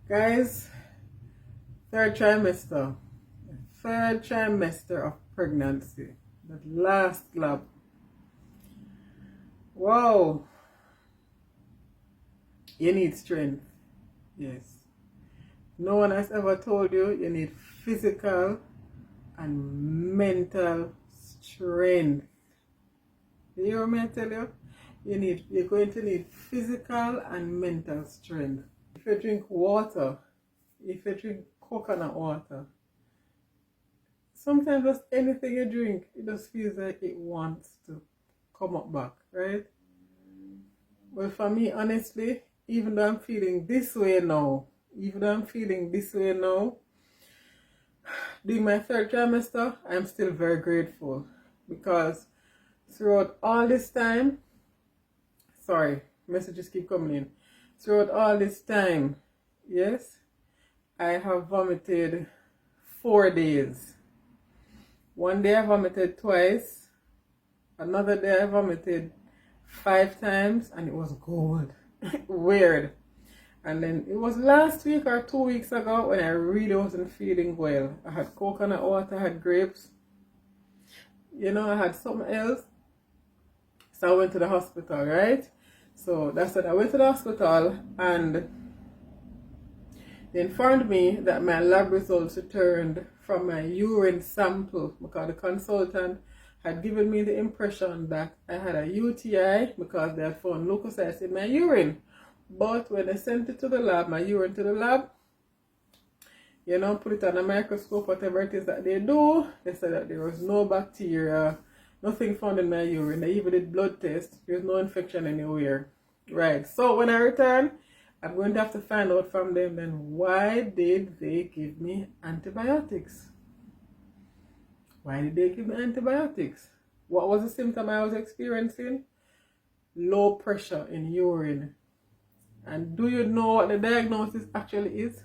Guys, third trimester. Third trimester of pregnancy. That last lap. Wow. You need strength. Yes. No one has ever told you you need physical and mental strength. You hear me tell you? You're going to need physical and mental strength. If you drink water, if you drink coconut water, sometimes just anything you drink, it just feels like it wants to come up back, right? Well, for me, honestly, even though I'm feeling this way now, doing my third trimester, I'm still very grateful because throughout all this time, sorry, messages keep coming in. Throughout all this time, yes, I have vomited 4 days. One day I vomited twice. Another day I vomited 5 times and it was gold. Weird. And then it was last week or 2 weeks ago when I really wasn't feeling well. I had coconut water, I had grapes. I had something else. So I went to the hospital, right? So that's it. I went to the hospital and they informed me that my lab results returned from my urine sample because the consultant had given me the impression that I had a UTI because they had found leukocytes in my urine. But when they sent it to the lab, my urine to the lab, put it on a microscope, whatever it is that they do, they said that there was no bacteria, nothing found in my urine. They even did blood tests. There's no infection anywhere. Right. So when I return, I'm going to have to find out from them then why did they give me antibiotics? Why did they give me antibiotics? What was the symptom I was experiencing? Low pressure in urine. And do you know what the diagnosis actually is?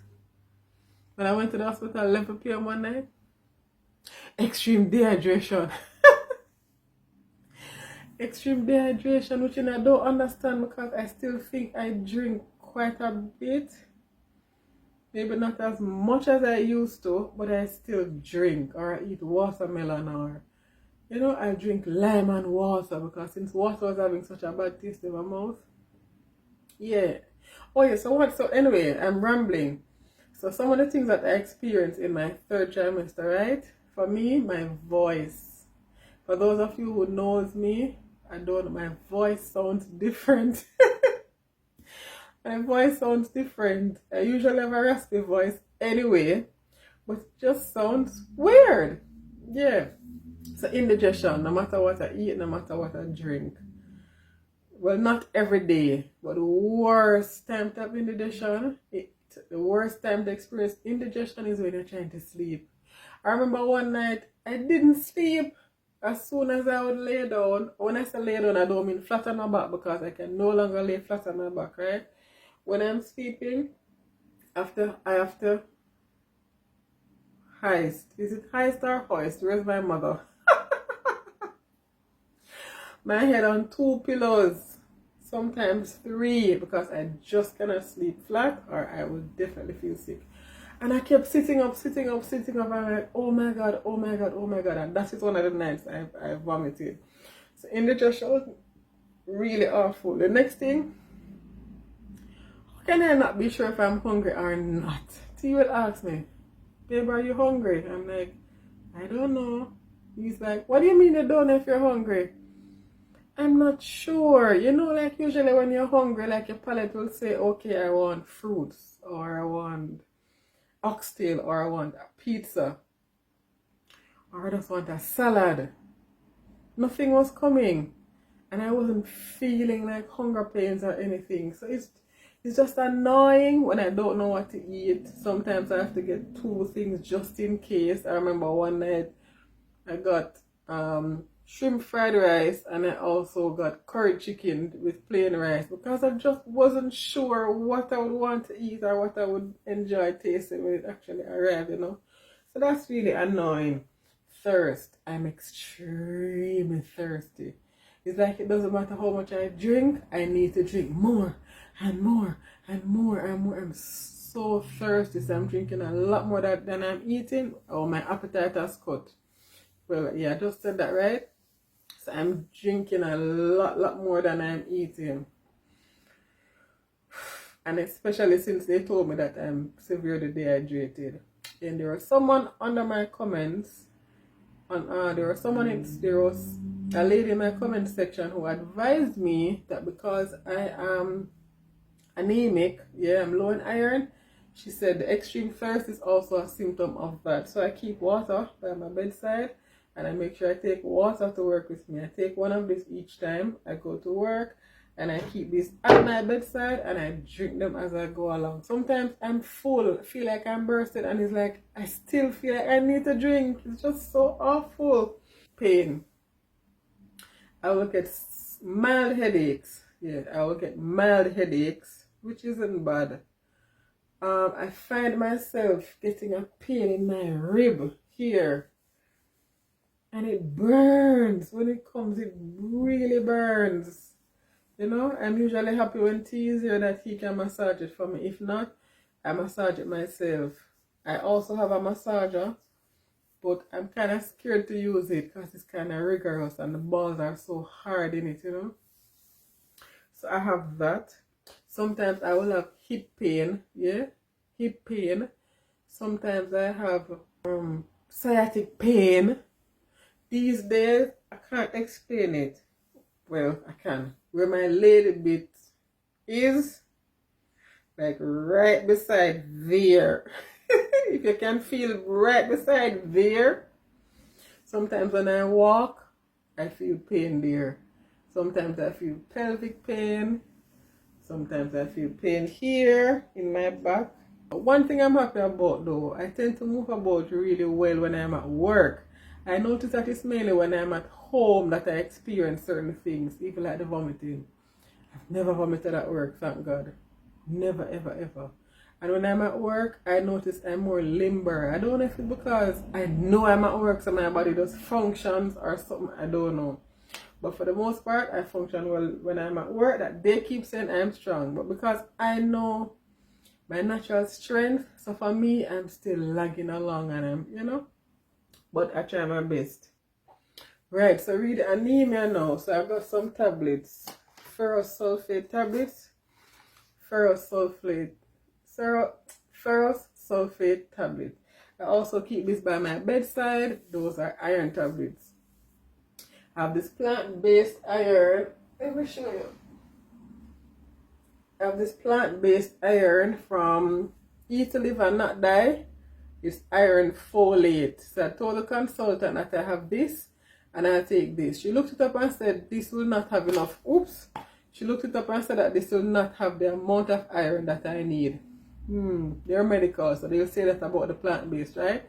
When I went to the hospital at 11 p.m. one night, extreme dehydration. Extreme dehydration, which I don't understand because I still think I drink quite a bit. Maybe not as much as I used to, but I still drink or I eat watermelon or, I drink lime and water because since water was having such a bad taste in my mouth. Yeah. Oh yeah, so anyway, I'm rambling. So some of the things that I experienced in my third trimester, right? For me, my voice. For those of you who knows me, my voice sounds different. My voice sounds different. I usually have a raspy voice anyway, but it just sounds weird. Yeah. So indigestion, no matter what I eat, no matter what I drink. Well, not every day, but the worst time to have indigestion, the worst time to experience indigestion is when you're trying to sleep. I remember one night, I didn't sleep. As soon as I would lay down, when I say lay down, I don't mean flat on my back because I can no longer lay flat on my back, right? When I'm sleeping, I have to heist. Is it heist or hoist? Where's my mother? My head on 2 pillows, sometimes 3, because I just cannot sleep flat or I would definitely feel sick. And I kept sitting up, and I'm like, oh my god, oh my god, oh my god. And that is one of the nights I vomited. So indigestion was really awful. The next thing, how can I not be sure if I'm hungry or not? T will ask me, babe, are you hungry? I'm like, I don't know. He's like, what do you mean you don't know if you're hungry? I'm not sure. Like usually when you're hungry, like your palate will say, okay, I want fruits, or I want oxtail, or I want a pizza, or I just want a salad. Nothing was coming. And I wasn't feeling like hunger pains or anything. So it's just annoying when I don't know what to eat. Sometimes I have to get 2 things just in case. I remember one night I got shrimp fried rice and I also got curry chicken with plain rice because I just wasn't sure what I would want to eat or what I would enjoy tasting when it actually arrived, So that's really annoying. Thirst. I'm extremely thirsty. It's like it doesn't matter how much I drink, I need to drink more and more and more and more. I'm so thirsty, so I'm drinking a lot more than I'm eating. Oh, my appetite has cut. Well, yeah, I just said that, right? So I'm drinking a lot more than I'm eating. And especially since they told me that I'm severely dehydrated. And there was someone under my comments, there was a lady in my comment section who advised me that because I am anemic, yeah, I'm low in iron, she said the extreme thirst is also a symptom of that. So I keep water by my bedside, and I make sure I take water to work with me. I take one of these each time I go to work, and I keep this at my bedside, and I drink them as I go along. Sometimes I'm full, feel like I'm bursting, and it's like I still feel like I need to drink. It's just so awful. Pain. I will get mild headaches. Yeah, I will get mild headaches, which isn't bad. I find myself getting a pain in my rib here, and it burns. When it comes, it really burns. You know, I'm usually happy when T is here that he can massage it for me. If not, I massage it myself. I also have a massager, but I'm kind of scared to use it because it's kind of rigorous and the balls are so hard in it, you know. So I have that. Sometimes I will have hip pain, yeah, hip pain. Sometimes I have sciatic pain. These days, I can't explain it. Well, I can. Where my lady bit is, like right beside there. If you can feel right beside there. Sometimes when I walk, I feel pain there. Sometimes I feel pelvic pain. Sometimes I feel pain here in my back. One thing I'm happy about though, I tend to move about really well when I'm at work. I notice that it's mainly when I'm at home that I experience certain things, even like the vomiting. I've never vomited at work, thank God. Never, ever. And when I'm at work, I notice I'm more limber. I don't know if it's because I know I'm at work, so my body just functions or something, I don't know. But for the most part, I function well when I'm at work. That they keep saying I'm strong. But because I know my natural strength, so for me, I'm still lagging along and I'm, you know. But I try my best. Right, so read anemia now. So I've got some tablets. Ferrous sulfate tablets. Ferrous sulfate tablet. I also keep this by my bedside. Those are iron tablets. I have this plant-based iron. Let me show you. I have this plant-based iron from Eat to Live and Not Die. It's iron folate. So I told the consultant that I have this and I'll take this. She looked it up and said this will not have enough. Oops. She looked it up and said that this will not have the amount of iron that I need. They're medical, so they'll say that about the plant-based, right?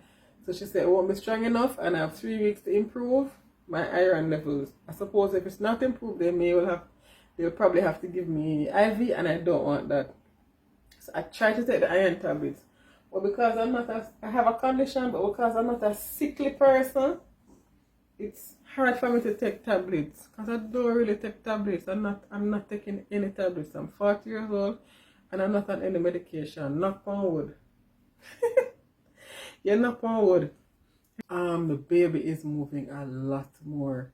So she said it won't be strong enough and I have 3 weeks to improve my iron levels. I suppose if it's not improved, they'll probably have to give me IV, and I don't want that. So I try to take the iron tablets. But because I have a condition, but because I'm not a sickly person, it's hard for me to take tablets. Because I don't really take tablets. I'm not taking any tablets. I'm 40 years old and I'm not on any medication. Knock on wood. Yeah, knock on wood. The baby is moving a lot more.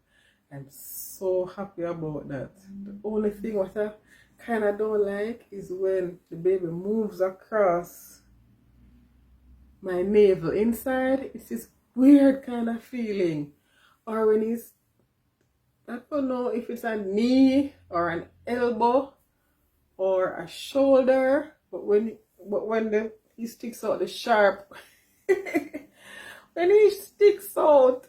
I'm so happy about that. The only thing what I kind of don't like is when the baby moves across my navel inside. It's this weird kind of feeling. Or when he's, I don't know if it's a knee or an elbow or a shoulder, but when he sticks out the sharp when he sticks out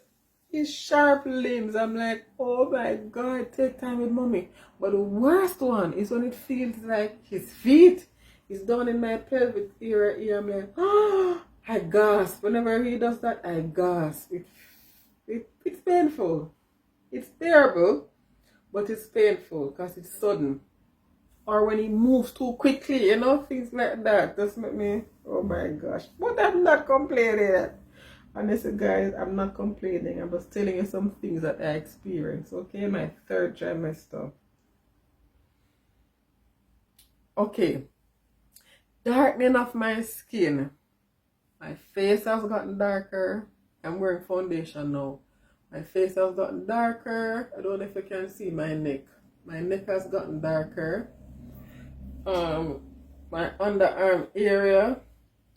his sharp limbs, I'm like, oh my God, take time with mommy. But the worst one is when it feels like his feet is down in my pelvic area. I'm like, oh, I gasp. Whenever he does that, I gasp. It's painful. It's terrible, but it's painful because it's sudden. Or when he moves too quickly, you know, things like that. Just make me, oh my gosh. But I'm not complaining. Honestly, guys, I'm not complaining. I'm just telling you some things that I experienced. Okay, my 3rd trimester. Okay. darkening of my skin. My face has gotten darker. I'm wearing foundation now. My face has gotten darker. I don't know if you can see my neck. My neck has gotten darker. My underarm area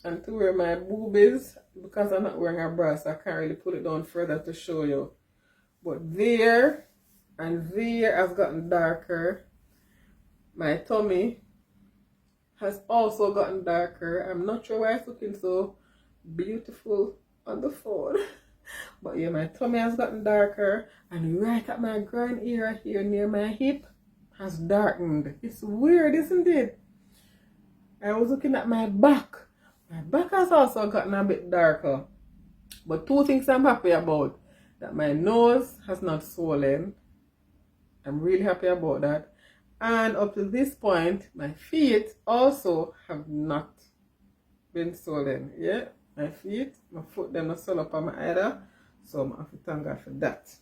and to where my boobies, because I'm not wearing a bra, so I can't really put it down further to show you. But there and there has gotten darker. My tummy has also gotten darker. I'm not sure why it's looking so beautiful on the phone. But yeah, my tummy has gotten darker. And right at my groin area here near my hip has darkened. It's weird, isn't it? I was looking at my back. My back has also gotten a bit darker. But two things I'm happy about. That my nose has not swollen. I'm really happy about that. And up to this point, my feet also have not been swollen. Yeah, my feet, my foot, them not swell up on my either. So I'm happy to thank God for that.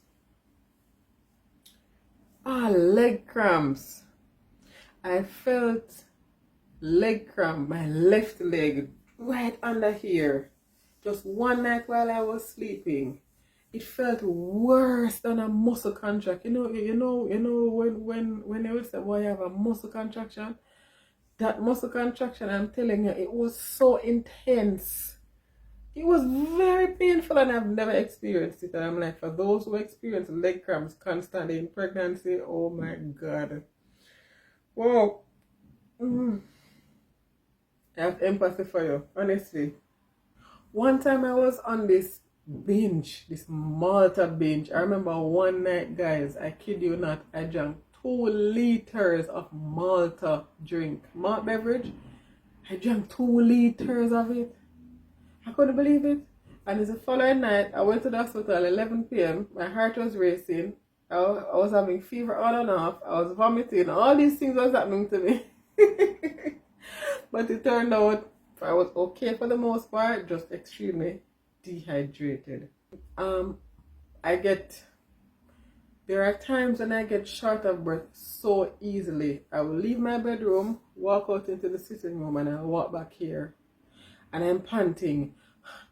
Leg cramps. I felt leg cramp, my left leg, right under here. Just one night while I was sleeping. It felt worse than a muscle contract. You know when they will say, "Boy, you have a muscle contraction." That muscle contraction, I'm telling you, it was so intense. It was very painful, and I've never experienced it. And I'm like, for those who experience leg cramps constantly in pregnancy, oh my God. Whoa. I have empathy for you, honestly. One time I was on this binge, this Malta binge. I remember one night, guys, I kid you not, I drank 2 liters of Malta drink, malt beverage. I drank 2 liters of it. I couldn't believe it. And it's the following night, I went to the hospital at 11 p.m. My heart was racing. I was having fever on and off. I was vomiting. All these things was happening to me. But it turned out I was okay for the most part, just extremely dehydrated. There are times when I get short of breath so easily. I will leave my bedroom, walk out into the sitting room, and I'll walk back here. And I'm panting.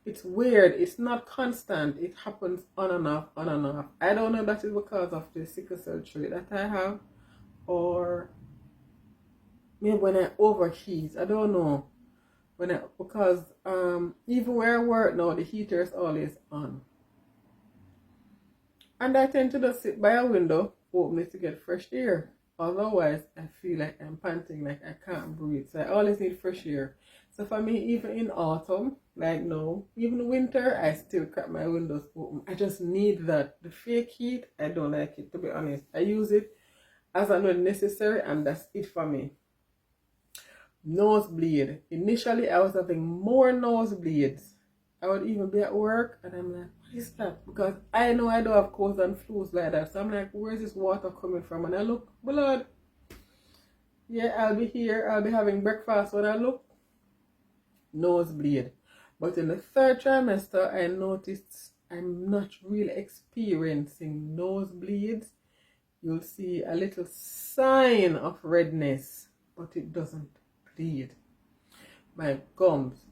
It's weird. It's not constant. It happens on and off, on and off. I don't know if that is because of the sickle cell trait that I have, or maybe when I overheat. I don't know. Because even where I work now, the heater is always on. And I tend to just sit by a window, open it to get fresh air. Otherwise, I feel like I'm panting, like I can't breathe. So I always need fresh air. So for me, even in autumn, like now, even winter, I still crack my windows open. I just need that. The fake heat, I don't like it, to be honest. I use it as and when necessary, and that's it for me. Nosebleed. Initially, I was having more nosebleeds. I would even be at work, and I'm like, what is that? Because I know I don't have colds and flus like that. So I'm like, where's this water coming from? And I look, blood. Yeah, I'll be here. I'll be having breakfast. When I look, nosebleed. But in the 3rd trimester, I noticed I'm not really experiencing nosebleeds. You'll see a little sign of redness, but it doesn't bleed. My gums,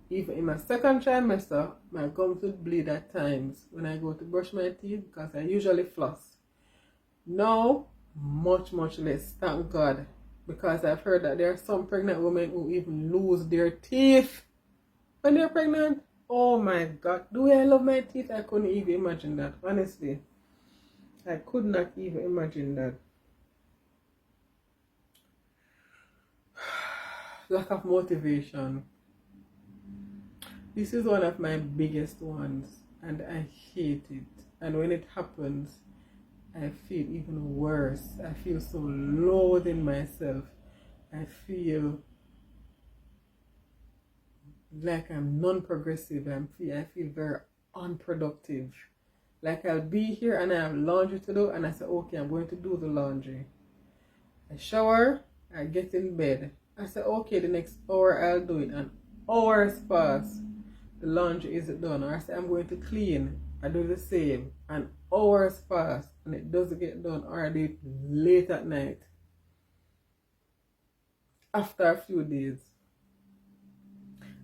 even in my 2nd trimester, my gums would bleed at times when I go to brush my teeth because I usually floss. Now, much less, thank God, because I've heard that there are some pregnant women who even lose their teeth when they're pregnant. Oh my God, do I love my teeth? I couldn't even imagine that, honestly. I could not even imagine that. Lack of motivation. This is one of my biggest ones, and I hate it. And when it happens, I feel even worse. I feel so low in myself. I feel like I'm non-progressive. I feel very unproductive. Like I'll be here and I have laundry to do, and I say, okay, I'm going to do the laundry. I shower, I get in bed. I say, okay, the next hour I'll do it, and hours pass. The laundry isn't done. Or I say, I'm going to clean. I do the same, and hours pass, and it doesn't get done, or I do it late at night. After a few days.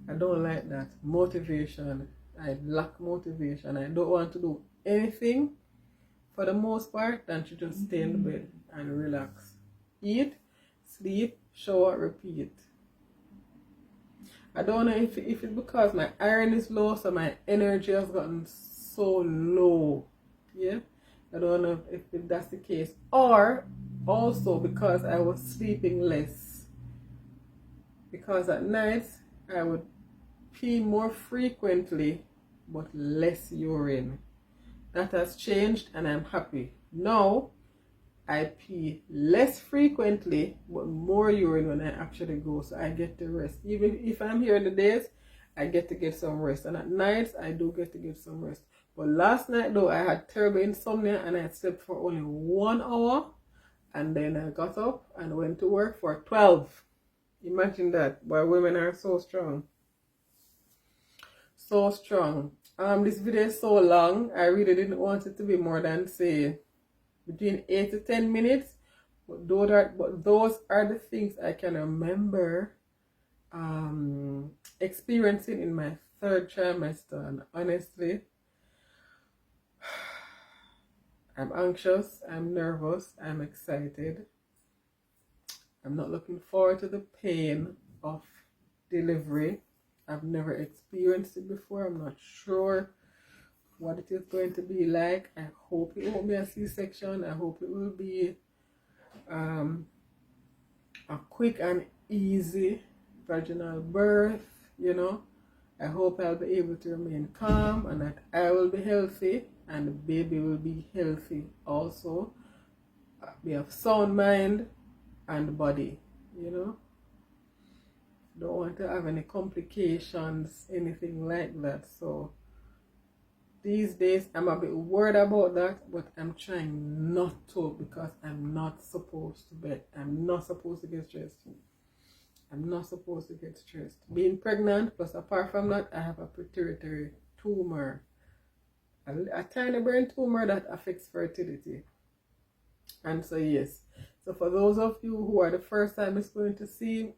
I don't like that. Motivation. I lack motivation. I don't want to do anything for the most part than to just stay in the bed and relax. Eat, sleep, shower, repeat. I don't know if it's because my iron is low, so my energy has gotten so low. Yeah, I don't know if that's the case, or also because I was sleeping less. Because at night I would pee more frequently but less urine. That has changed and I'm happy. Now I pee less frequently but more urine when I actually go, so I get to rest. Even if I'm here in the days, I get to get some rest, and at nights I do get to get some rest. But last night though, I had terrible insomnia and I slept for only 1 hour, and then I got up and went to work for 12. Imagine that. Why women are so strong. So strong. This video is so long. I really didn't want it to be more than, say, between 8 to 10 minutes. But those are the things I can remember experiencing in my 3rd trimester. And honestly, I'm anxious, I'm nervous, I'm excited. I'm not looking forward to the pain of delivery. I've never experienced it before. I'm not sure what it is going to be like. I hope it won't be a C-section. I hope it will be a quick and easy vaginal birth, you know. I hope I'll be able to remain calm and that I will be healthy and the baby will be healthy also. We have sound mind and body, you know. Don't want to have any complications, anything like that. So these days I'm a bit worried about that, but I'm trying not to, because I'm not supposed to bet. I'm not supposed to get stressed. I'm not supposed to get stressed. Being pregnant, plus apart from that, I have a pituitary tumor, a tiny brain tumor that affects fertility. And so yes, so for those of you who are the first time it's going to see,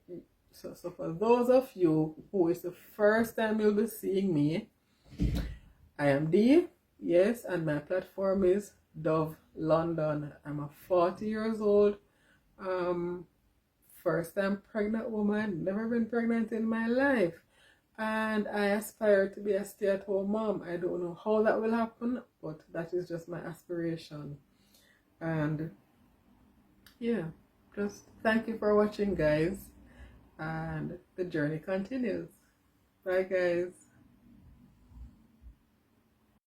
so for those of you who is the first time you'll be seeing me, I am Dee, yes, and my platform is Dove London. I'm a 40 years old, first time pregnant woman, never been pregnant in my life. And I aspire to be a stay-at-home mom. I don't know how that will happen, but that is just my aspiration. And yeah, just thank you for watching, guys. And the journey continues. Bye, guys.